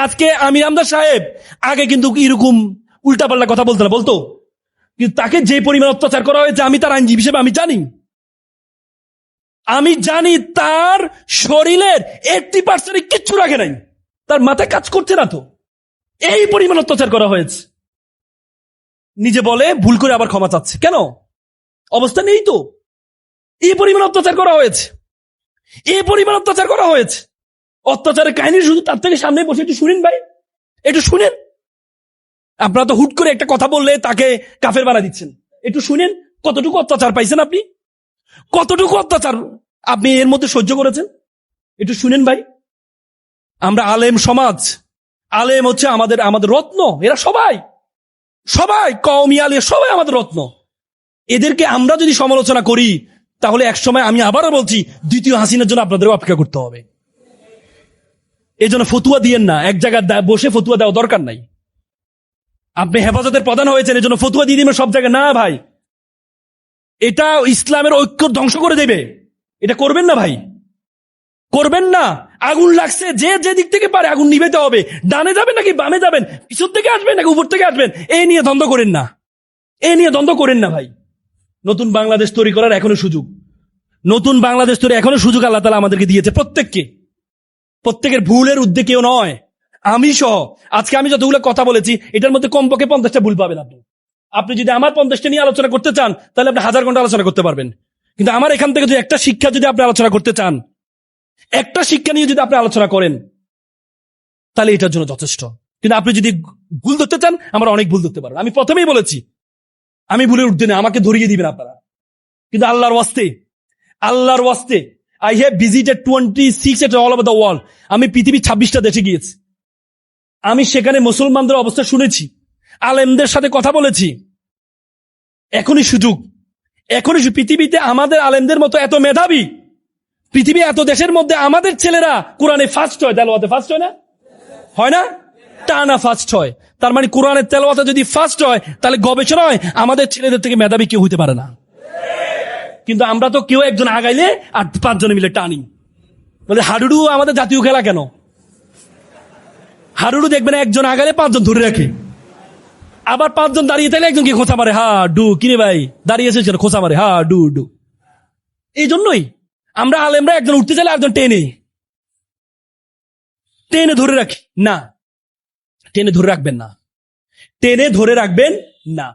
আজকে আমির হামজা সাহেব আগে কিন্তু এরকম উল্টাপাল্টা কথা বলতো না, বলতো, কিন্তু তাকে যে পরিমাণ অত্যাচার করা হয়েছে আমি তার আইনজীবী হিসেবে আমি জানি তার শরীরের 80% কিচ্ছু রাখে নাই, তার মাথায় কাজ করছে না তো, এই পরিমাণ অত্যাচার করা হয়েছে। নিজে বলে ভুল করে আবার ক্ষমা চাচ্ছে, কেন? অবস্থা নেই তো। এই পরিমাণ অত্যাচার করা হয়েছে, এই পরিমাণ অত্যাচার করা হয়েছে। অত্যাচারের কাহিনী শুধু তার থেকে সামনে বসে একটু শুনেন ভাই, একটু শুনেন। আপনারা তো হুট করে একটা কথা বললে তাকে কাফের বানা দিচ্ছেন। একটু শুনেন কতটুকু অত্যাচার পাইছেন আপনি, কতটুকু অত্যাচার আপনি এর মধ্যে সহ্য করেছেন, একটু শুনেন ভাই। আমরা আলেম সমাজ, আলেম হচ্ছে আমাদের রত্ন, এরা সবাই কওমি আলেম সবাই আমাদের রত্ন। এদেরকে আমরা যদি সমালোচনা করি তাহলে একসময়, আমি আবারও বলছি, দ্বিতীয় হাসিনার জন্য আপনাদের অপেক্ষা করতে হবে। এই জন্য ফতুয়া দিয়েন না, এক জায়গায় বসে ফতুয়া দেওয়া দরকার নাই। আপনি হেফাজতের প্রধান হয়েছেন এজন্য ফতুয়া দিয়ে দিবেন সব জায়গায়, না ভাই, এটা ইসলামের ঐক্য ধ্বংস করে দেবে। এটা করবেন না ভাই, করবেন না। আগুন লাগছে, যে যে দিক থেকে পারে আগুন নিভাতে হবে। ডানে যাবেন নাকি বামে যাবেন, পিছন থেকে আসবেন নাকি উপর থেকে আসবেন, এই নিয়ে দ্বন্দ্ব করেন না, এই নিয়ে দ্বন্দ্ব করেন না ভাই। নতুন বাংলাদেশ তৈরি করার এখনো সুযোগ, নতুন বাংলাদেশ তৈরি এখনো সুযোগ আল্লাহ তাআলা আমাদেরকে দিয়েছে প্রত্যেককে। প্রত্যেকের ভুলের উদ্যোগ কেউ নয়, আমি সহ। আজকে আমি যতগুলো কথা বলেছি এটার মধ্যে কমপক্ষে 50টা ভুল পাবেন আপনি। আপনি যদি আমার 50টা নিয়ে আলোচনা করতে চান তাহলে আপনি 1000 ঘন্টা আলোচনা করতে পারবেন। কিন্তু আমার এখান থেকে যদি একটা শিক্ষা যদি আপনি আলোচনা করতে চান, একটা শিক্ষা নিয়ে যদি আপনি আলোচনা করেন তাহলে এটার জন্য যথেষ্ট। কিন্তু আপনি যদি ভুল ধরতে চান, আমরা অনেক ভুল ধরতে পারবেন। আমি প্রথমেই বলেছি আমি ভুলের উঠতে না, আমাকে ধরিয়ে দিবেন আপনারা। কিন্তু আল্লাহর ওয়াস্তে I have visited 26 all over the world. আমি পৃথিবীর 26টা দেশে গিয়েছি। আমি সেখানে মুসলমানদের অবস্থা শুনেছি, আলেমদের সাথে কথা বলেছি। এখনই সুযোগ, পৃথিবীতে আমাদের আলেমদের মতো এত মেধাবী, পৃথিবী এত দেশের মধ্যে আমাদের ছেলেরা কোরআনে ফার্স্ট হয়, তেলাওয়াতে ফার্স্ট হয় না? হয় না? টানা ফার্স্ট হয়। তার মানে কোরআনের তেলাওয়াতে যদি ফার্স্ট হয় তাহলে গবেষণায় আমাদের ছেলেদের থেকে মেধাবী কেউ হইতে পারে না। কিন্তু আমরা তো কেউ একজন আগাইলে আর 5 জনে মিলে টানি। বলে হাডুডু আমাদের জাতীয় খেলা কেন? হাডুডু দেখবেন একজন আগালে 5 জন ধরে রাখে, আবার 5 জন দাঁড়িয়ে থাকলে একজনকে খোঁচা মারে, হা ডু, কিরে ভাই দাঁড়িয়েছে খোঁচা মারে, হা ডু ডু। এই জন্যই আমরা আলেমরা একজন উঠতে চাইলে একজন টেনে ধরে রাখি না, টেনে ধরে রাখবেন না, টেনে ধরে রাখবেন না।